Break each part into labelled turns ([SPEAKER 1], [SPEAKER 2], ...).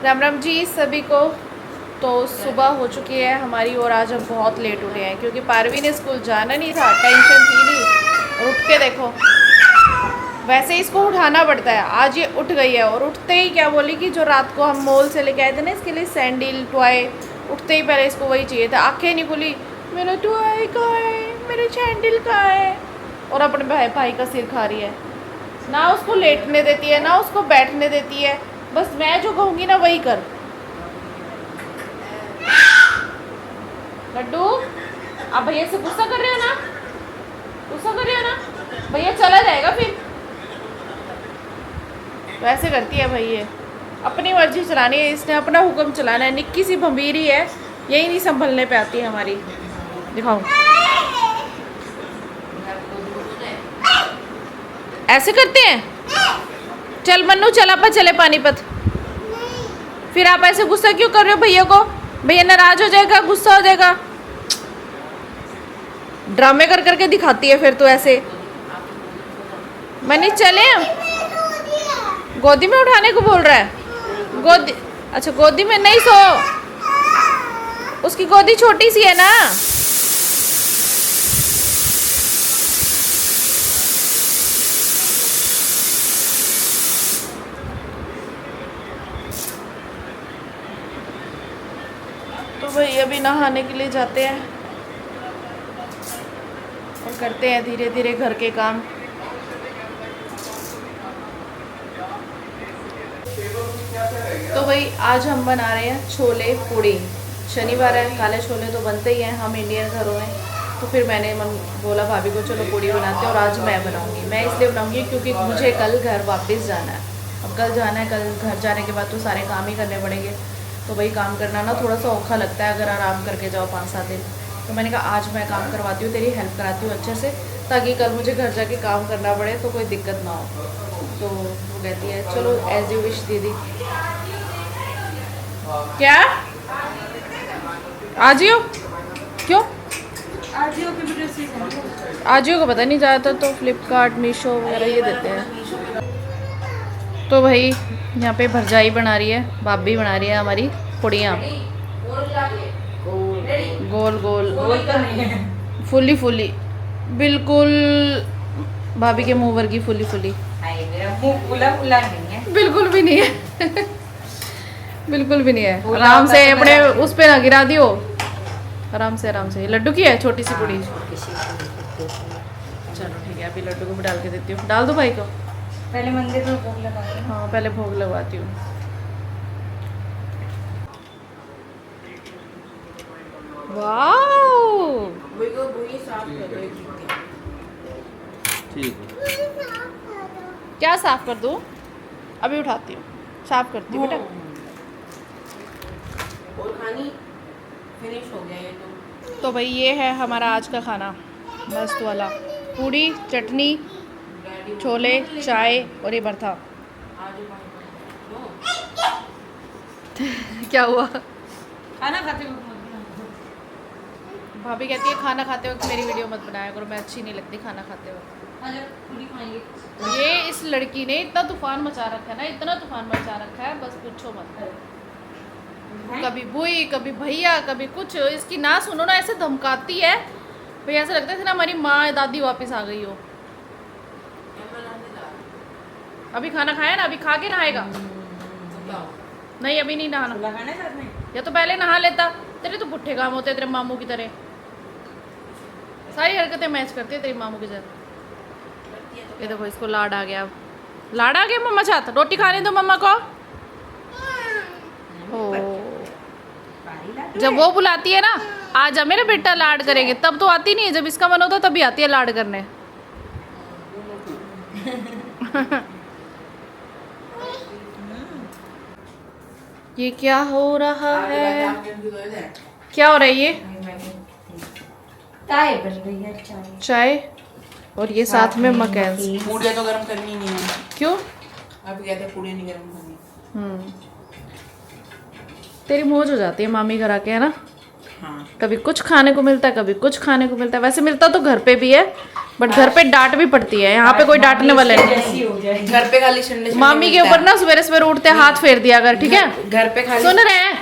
[SPEAKER 1] राम राम जी सभी को। तो सुबह हो चुकी है हमारी और आज हम बहुत लेट उठे हैं क्योंकि पारवी ने स्कूल जाना नहीं था, टेंशन थी नहीं। और उठ के देखो, वैसे ही इसको उठाना पड़ता है। आज ये उठ गई है और उठते ही क्या बोली कि जो रात को हम मॉल से लेके आए थे ना इसके लिए सैंडल टॉय, उठते ही पहले इसको वही चाहिए था। आंखें नहीं खुली, मेरा टॉय कहाँ है, मेरे सैंडल कहाँ है। और अपने भाई का सिर खा रही है, ना उसको लेटने देती है ना उसको बैठने देती है। बस मैं जो कहूँगी ना वही कर। लड्डू, आप भैया से गुस्सा कर रहे हो ना, गुस्सा कर रहे हो ना, भैया चला जाएगा फिर। वैसे करती है भाई, ये अपनी मर्जी चलानी है, इसने अपना हुक्म चलाना है। निक्की सी भंबीरी है, यही नहीं संभलने पे आती है हमारी। दिखाओ, ऐसे करते हैं। चल मन्नू, चल आपा चले पानीपत। फिर आप ऐसे गुस्सा क्यों कर रहे हो भैया को? भैया नाराज हो जाएगा, गुस्सा हो जाएगा। ड्रामे कर करके दिखाती है फिर तो ऐसे। मनी चले, गोदी में उठाने को बोल रहा है। गोदी, अच्छा गोदी में नहीं, सो उसकी गोदी छोटी सी है ना। तो भाई अभी नहाने के लिए जाते हैं और करते हैं धीरे धीरे घर के काम। तो भाई आज हम बना रहे हैं छोले पूड़ी। शनिवार है, काले छोले तो बनते ही हैं हम इंडियन घरों में। तो फिर मैंने बोला भाभी को चलो पूड़ी बनाते हैं और आज मैं बनाऊंगी। मैं इसलिए बनाऊंगी क्योंकि मुझे कल घर वापस जाना है। अब कल जाना है, कल घर जाने के बाद तो सारे काम ही करने पड़ेंगे। तो भाई काम करना ना थोड़ा सा औखा लगता है अगर आराम करके जाओ 5-7 दिन। तो मैंने कहा आज मैं काम करवाती हूँ, तेरी हेल्प कराती हूँ अच्छे से, ताकि कल मुझे घर जाके काम करना पड़े तो कोई दिक्कत ना हो। तो वो कहती है चलो एज यू विश दीदी। क्या आजियो? क्यों आजियो को पता नहीं, ज़्यादातर तो फ्लिपकार्ट मीशो वगैरह ये देते हैं। तो भाई यहाँ पे भरजाई बना रही है, भाभी बना रही है हमारी पुड़ियाँ, गोल गोल फुली फुली, बिल्कुल भाभी के मुंह वर्गी फुली फुली। बिल्कुल भी नहीं है बिल्कुल भी नहीं है। आराम से अपने उस पे ना गिरा दियो, आराम से आराम से। लड्डू की है छोटी सी पुड़ी। चलो ठीक है, अभी लड्डू को भी डाल के देती हूँ। डाल दो भाई को,
[SPEAKER 2] पहले मंदिर में भोग लगाती हूँ।
[SPEAKER 1] हाँ पहले भोग लगवाती हूँ। वाओ, क्या साफ कर दूँ? अभी उठाती हूँ, साफ करती हूँ बेटा।
[SPEAKER 2] और खानी फिनिश हो गया ये
[SPEAKER 1] तो भाई ये है हमारा आज का खाना, मस्त वाला पूड़ी, चटनी, छोले, चाय और ये भरता। क्या हुआ?
[SPEAKER 2] खाना खाते वक्त
[SPEAKER 1] भाभी कहती है खाना खाते वक्त मेरी वीडियो मत बनाया करो, मैं अच्छी नहीं लगती खाना खाते वक्त।
[SPEAKER 2] पूरी खाएंगे।
[SPEAKER 1] ये इस लड़की ने इतना तूफान मचा रखा है ना, इतना तूफान मचा रखा है, बस पूछो मत। कभी बुई, कभी भैया, कभी कुछ। इसकी ना सुनो ना ऐसे धमकाती है भैया, ऐसा लगता है ना हमारी माँ दादी वापस आ गई हो। अभी खाना खाया ना, अभी खा के नहाएगा। नहीं अभी नहीं नहाना, या तो पहले नहा लेता। तेरे तो पुट्ठे काम होते तेरे मामू की तरह, सारी हरकतें मैच करती है तेरी मामू की तरह। ये देखो इसको लाड आ गया, लाड आ गया। मम्मा चाहता रोटी खाने दो मम्मा को। ओ जब वो बुलाती है ना, आजा मेरा बेटा लाड करेंगे, तब तो आती नहीं है। जब इसका मन होता है तभी आती है लाड करने। ये क्या हो रहा है? क्या हो रहा है ये?
[SPEAKER 2] चाय बन रही है, चाय।
[SPEAKER 1] चाय और ये साथ में मकैन।
[SPEAKER 3] पूड़ियाँ तो गर्म करनी नहीं है।
[SPEAKER 1] क्यों?
[SPEAKER 3] आप कहते पूड़ियाँ नहीं गर्म करनी।
[SPEAKER 1] तेरी मौज हो जाती है मामी घर आके, है ना?
[SPEAKER 3] हाँ।
[SPEAKER 1] कभी कुछ खाने को मिलता है, कभी कुछ खाने को मिलता है। वैसे मिलता तो घर पे भी है, बट घर पे डांट भी पड़ती है, यहाँ पे कोई डांटने वाला नहीं।
[SPEAKER 2] जाएगी।
[SPEAKER 3] घर पे खाली संडे
[SPEAKER 1] मामी के ऊपर ना सवेरे सवेरे उठते हाथ फेर दिया कर, ठीक है?
[SPEAKER 3] घर पे खाली
[SPEAKER 1] सुन रहे हैं?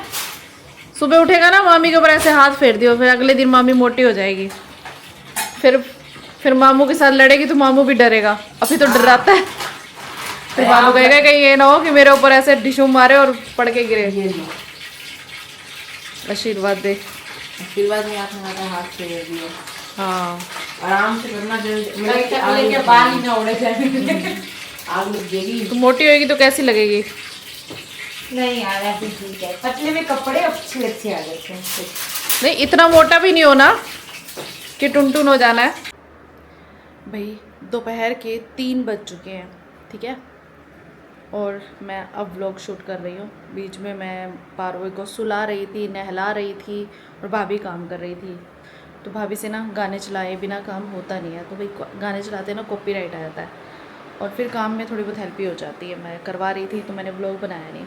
[SPEAKER 1] सुबह उठेगा ना मामी के ऊपर ऐसे हाथ फेर दियो, फिर अगले दिन मामी मोटी हो जाएगी। फिर मामू के साथ लड़ेगी तो मामू भी डरेगा, अभी तो डराता है। फिर मामू कहेगा कहीं ये ना हो कि मेरे ऊपर ऐसे डिशू मारे और पड़ के गिरे।
[SPEAKER 3] ये लो
[SPEAKER 1] आशीर्वाद दे।
[SPEAKER 3] आशीर्वाद में आपने हमारा हाथ फेर दिया।
[SPEAKER 1] हाँ
[SPEAKER 3] आराम से करना,
[SPEAKER 2] लेके बाल ही ना उड़े जाए।
[SPEAKER 3] आग लग जाएगी।
[SPEAKER 1] तो मोटी होएगी तो कैसी लगेगी?
[SPEAKER 2] नहीं यार ऐसे ठीक है, पतले में कपड़े अच्छे अच्छे आ जाते हैं।
[SPEAKER 1] नहीं इतना मोटा भी नहीं होना कि टुनटुन हो जाना है। भाई दोपहर के 3 बज चुके हैं, ठीक है? और मैं अब व्लॉग शूट कर रही हूँ। बीच में मैं पारों को सुला रही थी, नहला रही थी और भाभी काम कर रही थी। तो भाभी से ना गाने चलाए बिना काम होता नहीं है, तो भाई गाने चलाते ना कॉपीराइट आ जाता है और फिर काम में थोड़ी बहुत हेल्प ही हो जाती है। मैं करवा रही थी तो मैंने व्लॉग बनाया नहीं।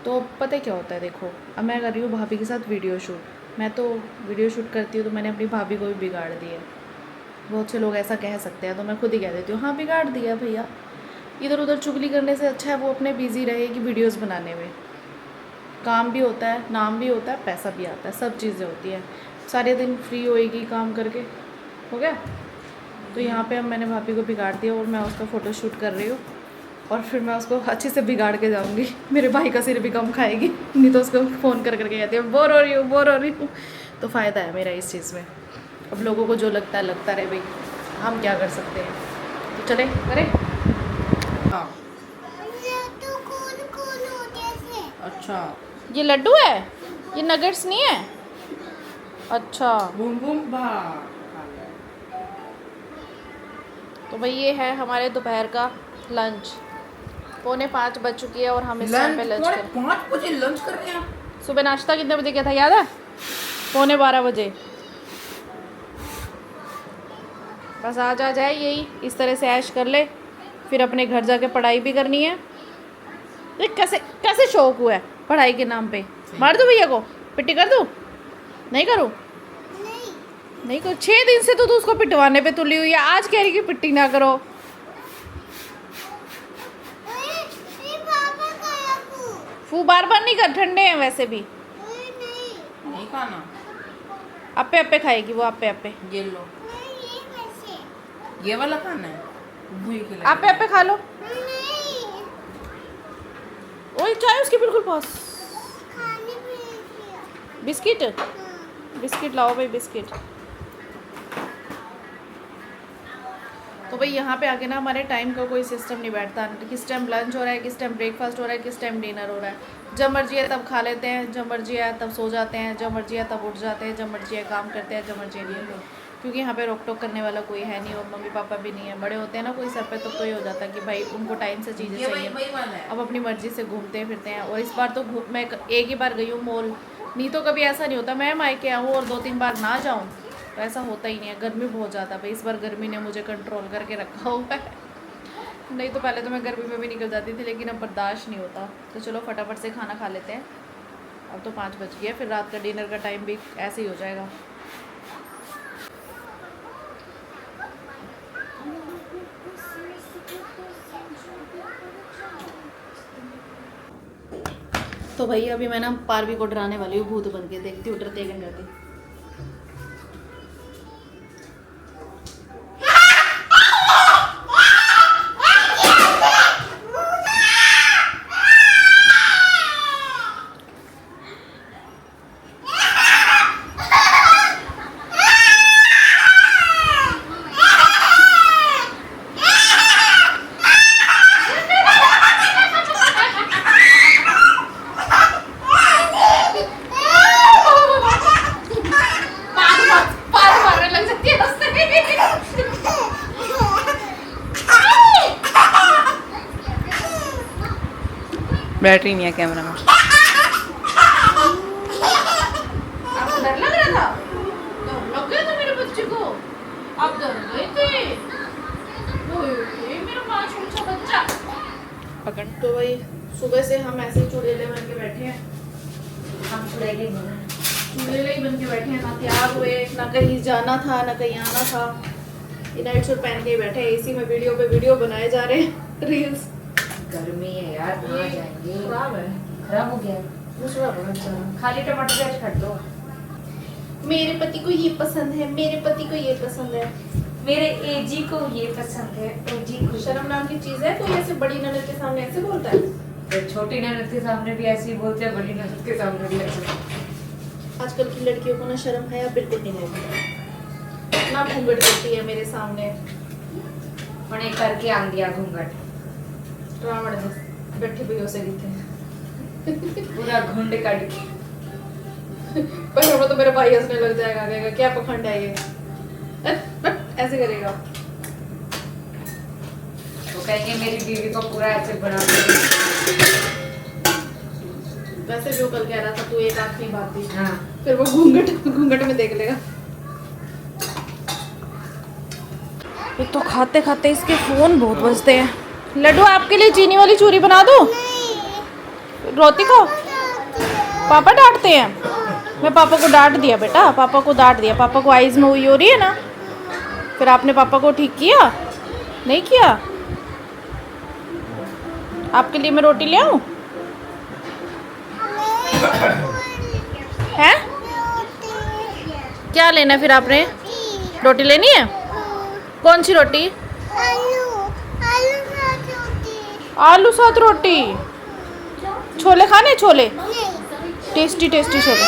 [SPEAKER 1] तो पता है क्या होता है, देखो अब मैं कर रही हूँ भाभी के साथ वीडियो शूट। मैं तो वीडियो शूट करती हूँ तो मैंने अपनी भाभी को भी बिगाड़ दिया। बहुत से लोग ऐसा कह सकते हैं तो मैं खुद ही कह देती हूँ, हाँ बिगाड़ दिया भैया। इधर उधर चुगली करने से अच्छा है वो अपने बिज़ी रहेगी वीडियोस बनाने में। काम भी होता है, नाम भी होता है, पैसा भी आता है, सब चीज़ें होती हैं। सारे दिन फ्री होएगी काम करके, हो गया? तो यहाँ पे अब मैंने भाभी को बिगाड़ दिया और मैं उसका फ़ोटो शूट कर रही हूँ और फिर मैं उसको अच्छे से बिगाड़ के जाऊँगी। मेरे भाई का सिर भी कम खाएगी, नहीं तो उसको फ़ोन कर करके कहती है बोर हो रही हूँ। तो फ़ायदा है मेरा इस चीज़ में। अब लोगों को जो लगता है लगता रहे भाई, हम क्या कर सकते हैं। तो चले करें।
[SPEAKER 3] हाँ। अच्छा
[SPEAKER 1] ये लड्डू है, ये नगेट्स नहीं है। अच्छा
[SPEAKER 3] बूम बूम भा।
[SPEAKER 1] तो भाई ये है हमारे दोपहर का लंच। 4:45 बज चुकी है और हम इस टाइम पे लंच कर
[SPEAKER 3] 5 बजे लंच कर रहे हैं।
[SPEAKER 1] सुबह नाश्ता कितने बजे किया था याद है? 11:15 बजे। बस आज आ जाए यही इस तरह से ऐश कर ले, फिर अपने घर जाके पढ़ाई भी करनी है। देख कैसे कैसे शौक हुआ है पढ़ाई के नाम पे। मार दूँ भैया को, पिट्टी कर दूँ? नहीं करूँ? नहीं करो। 6 दिन से तो तू उसको पिटवाने पे तुली हुई है, आज कह रही कि पिट्टी ना करो। फू बार बार नहीं कर, ठंडे हैं वैसे भी।
[SPEAKER 3] नहीं खाना।
[SPEAKER 1] अप्पे अप्पे खाएगी वो, अप्पे अप्पे।
[SPEAKER 3] ये लो, ये वाला खाना है। भूई के लगे।
[SPEAKER 1] अप्पे अप्पे खा लो। ओए चाय उसकी बिल्कुल पास। बिस्किट, बिस्किट लाओ भाई, बिस्किट। तो भाई यहाँ पे आके ना हमारे टाइम का कोई सिस्टम नहीं बैठता। किस टाइम लंच हो रहा है, किस टाइम ब्रेकफास्ट हो रहा है, किस टाइम डिनर हो रहा है। जब मर्जी है तब खा लेते हैं, जब मर्जी है तब सो जाते हैं, जब मर्जी है तब उठ जाते हैं, जब मर्जी है काम करते हैं, जब मर्जी है नहीं। क्योंकि यहाँ पे रोक टोक करने वाला कोई है नहीं और मम्मी पापा भी नहीं है। बड़े होते हैं ना कोई सर पे, तो ये हो जाता है कि भाई उनको टाइम से चीज़ें चाहिए।
[SPEAKER 3] वही वाला है।
[SPEAKER 1] अब अपनी मर्जी से घूमते फिरते हैं। और इस बार तो मैं एक ही बार गई हूँ मॉल, नहीं तो कभी ऐसा नहीं होता मैं मायके आऊँ और 2-3 बार ना जाऊँ, तो ऐसा होता ही नहीं है। गर्मी बहुत ज़्यादा भाई, इस बार गर्मी ने मुझे कंट्रोल करके रखा हुआ है। नहीं तो पहले तो मैं गर्मी में भी निकल जाती थी, लेकिन अब बर्दाश्त नहीं होता। तो चलो फटाफट से खाना खा लेते हैं। अब तो 5 बज गया, फिर रात का डिनर का टाइम भी ऐसे ही हो जाएगा। तो भाई अभी मैं ना पारवी को डराने वाली हूँ, भूत बन के देखती हूँ डरते क्या डरती।
[SPEAKER 3] बैटरी नहीं है कैमरा में।
[SPEAKER 1] आपको डर लग रहा था? डर लग गया था मेरे बच्चे को? आप डर गए थे? ओए मेरा मासूम सा बच्चा। पकड़। तो भाई सुबह से हम ऐसे ही चुड़ैले बन के बैठे हैं।
[SPEAKER 2] हम चुड़ैले
[SPEAKER 1] ही बन के बैठे हैं, ना तैयार हुए, ना कहीं जाना था, ना कहीं आना था। ये नाइट सूट पहन के ही बैठे हैं, इसी में वीडियो पे वीडियो बनाए जा रहे हैं। रील्स
[SPEAKER 2] गर्मी है यार, कहाँ जाएंगे।
[SPEAKER 1] खराब है,
[SPEAKER 2] खराब हो गया।
[SPEAKER 1] दूसरा बहुत ज़्यादा।
[SPEAKER 2] खाली टमाटर प्याज काट दो।
[SPEAKER 1] मेरे पति को ये पसंद है, मेरे पति को ये पसंद है।
[SPEAKER 2] मेरे एजी को ये पसंद है, एजी को।
[SPEAKER 1] शर्म नाम की चीज है, कोई ऐसे बड़ी ननद के सामने ऐसे बोलता है?
[SPEAKER 2] तो छोटी ननद के सामने भी ऐसे ही बोलते हैं, बड़ी ननद के सामने भी ऐसे।
[SPEAKER 1] आजकल की लड़कियों को ना शर्म है बिल्कुल नहीं है, ना घूंघट करती है मेरे सामने।
[SPEAKER 2] उन्हें करके आ दिया घूंघट,
[SPEAKER 1] रावण जैसे बैठी हुई उसे दिखे
[SPEAKER 2] पूरा घुंड काट के।
[SPEAKER 1] पर हमें तो मेरा भाई हंसने लग जाएगा, कहेगा क्या पखंड है ये, ऐसे करेगा।
[SPEAKER 2] वो कहेंगे मेरी बीवी को पूरा ऐसे बना दिया।
[SPEAKER 1] वैसे भी वो कल कह रहा था तू एक आंख नहीं बात,
[SPEAKER 2] हाँ
[SPEAKER 1] फिर वो घूंघट में देख लेगा। एक तो खाते खाते इसके फोन बहुत बजते हैं। लड्डू आपके लिए चीनी वाली चूरी बना दो? रोटी खाओ। पापा डांटते हैं। मैं पापा को डांट दिया बेटा, पापा को डांट दिया। पापा को आइज में हुई हो रही है ना, फिर आपने पापा को ठीक किया नहीं किया? आपके लिए मैं रोटी ले आऊं? हैं? क्या लेना है फिर आपने? रोटी लेनी है? कौन सी रोटी? आलू साथ रोटी। छोले खाने? छोले टेस्टी टेस्टी छोले।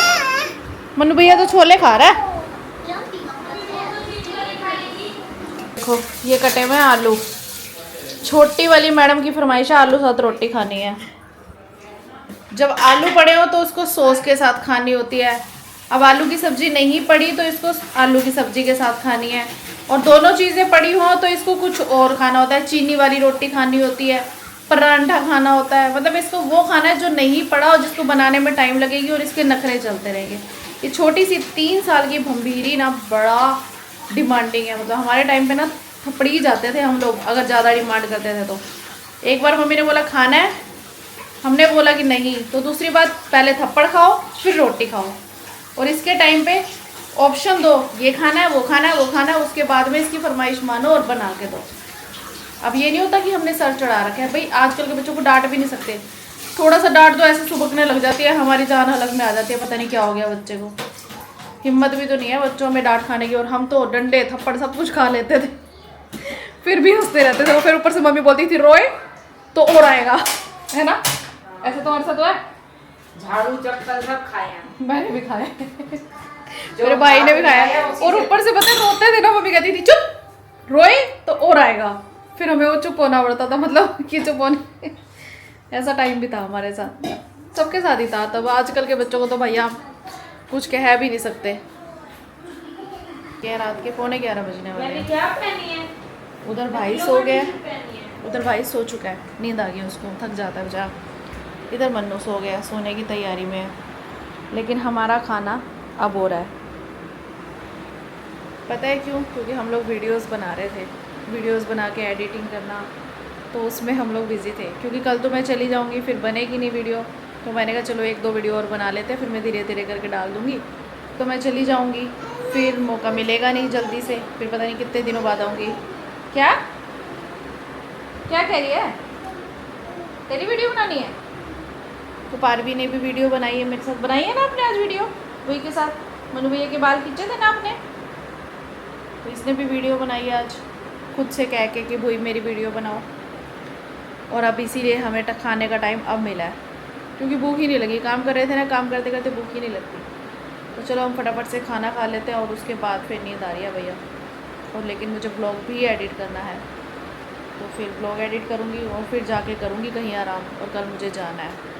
[SPEAKER 1] मनु भैया तो छोले खा रहा है। देखो ये कटे हुए आलू। छोटी वाली मैडम की फरमाइश है आलू साथ रोटी खानी है। जब आलू पड़े हो तो उसको सॉस के साथ खानी होती है। अब आलू की सब्जी नहीं पड़ी तो इसको आलू की सब्जी के साथ खानी है। और दोनों चीज़ें पड़ी हों तो इसको कुछ और खाना होता है। चीनी वाली रोटी खानी होती है, परांठा खाना होता है। मतलब इसको वो खाना है जो नहीं पड़ा और जिसको बनाने में टाइम लगेगी और इसके नखरे चलते रहेंगे। ये छोटी सी 3 साल की भंभीरी ना बड़ा डिमांडिंग है। मतलब हमारे टाइम पे ना थप्पड़ ही जाते थे हम लोग अगर ज़्यादा डिमांड करते थे तो। एक बार मम्मी ने बोला खाना है, हमने बोला कि नहीं, तो दूसरी बात पहले थप्पड़ खाओ फिर रोटी खाओ। और इसके टाइम पे ऑप्शन दो, ये खाना है वो खाना है वो खाना है, उसके बाद में इसकी फरमाइश मानो और बना के दो। अब ये नहीं होता कि हमने सर चढ़ा रखा है। भाई आजकल के बच्चों को डांट भी नहीं सकते। थोड़ा सा डांट दो ऐसे सुबकने लग जाती है, हमारी जान हलक में आ जाती है। पता नहीं क्या हो गया बच्चे को, हिम्मत भी तो नहीं है बच्चों में डांट खाने की। और हम तो डंडे थप्पड़ सब कुछ खा लेते थे, फिर भी हंसते रहते थे। और फिर ऊपर से मम्मी बोलती थी रोए तो और आएगा, है ना? ऐसे तो हमारे साथ हुआ है।
[SPEAKER 2] झाड़ू चक्कर सब खाया,
[SPEAKER 1] मैंने भी खाया, मेरे भाई ने भी खाया। और ऊपर से पता है रोते थे ना, मम्मी कहती थी चुप, रोए तो और आएगा। फिर हमें वो चुप होना पड़ता था, मतलब कि चुप होने। ऐसा टाइम भी था हमारे साथ, सबके साथ ही था तब। आजकल के बच्चों को तो भैया कुछ कह भी नहीं सकते। क्या रात के 11:15 बजने वाले हैं।
[SPEAKER 2] क्या पहनी है?
[SPEAKER 1] उधर भाई सो गया, उधर भाई सो चुका है, नींद आ गई उसको, थक जाता है बेचारा। इधर मन्नू सो गया, सोने की तैयारी में है। लेकिन हमारा खाना अब हो रहा है। पता है क्यों? क्योंकि हम लोग वीडियोस बना रहे थे, वीडियोस बना के एडिटिंग करना, तो उसमें हम लोग बिज़ी थे। क्योंकि कल तो मैं चली जाऊंगी, फिर बनेगी नहीं वीडियो, तो मैंने कहा चलो 1-2 वीडियो और बना लेते हैं, फिर मैं धीरे धीरे करके डाल दूँगी। तो मैं चली जाऊँगी, फिर मौका मिलेगा नहीं जल्दी से, फिर पता नहीं कितने दिनों बाद आऊँगी। क्या क्या कह रही है? तेरी वीडियो बनानी है? तो पारवी ने भी वीडियो बनाई है मेरे साथ। बनाई है ना आपने आज वीडियो वही के साथ? मनु भैया के बाल खींचे थे ना आपने, तो इसने भी वीडियो बनाई है आज खुद से कह के कि वही मेरी वीडियो बनाओ। और अब इसीलिए हमें खाने का टाइम अब मिला है, क्योंकि भूख ही नहीं लगी। काम कर रहे थे ना, काम करते करते भूख ही नहीं लगती। तो चलो हम फटाफट से खाना खा लेते हैं और उसके बाद फिर नींद आ रही है भैया। और लेकिन मुझे ब्लॉग भी एडिट करना है, तो फिर ब्लॉग एडिट करूँगी और फिर जाके करूँगी कहीं आराम। और कल मुझे जाना है,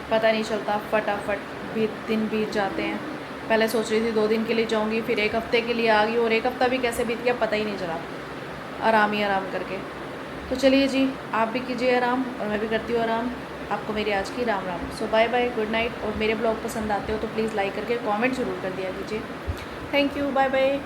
[SPEAKER 1] पता नहीं चलता, फटाफट दिन बीत जाते हैं। पहले सोच रही थी 2 दिन के लिए जाऊंगी, फिर 1 हफ्ते के लिए आ गई, और 1 हफ्ता भी कैसे बीत गया पता ही नहीं चला, आराम ही आराम करके। तो चलिए जी, आप भी कीजिए आराम और मैं भी करती हूँ आराम। आपको मेरी आज की राम राम। सो बाय बाय, गुड नाइट। और मेरे ब्लॉग पसंद आते हो तो प्लीज़ लाइक करके कमेंट ज़रूर कर दिया कीजिए। Thank you, bye bye.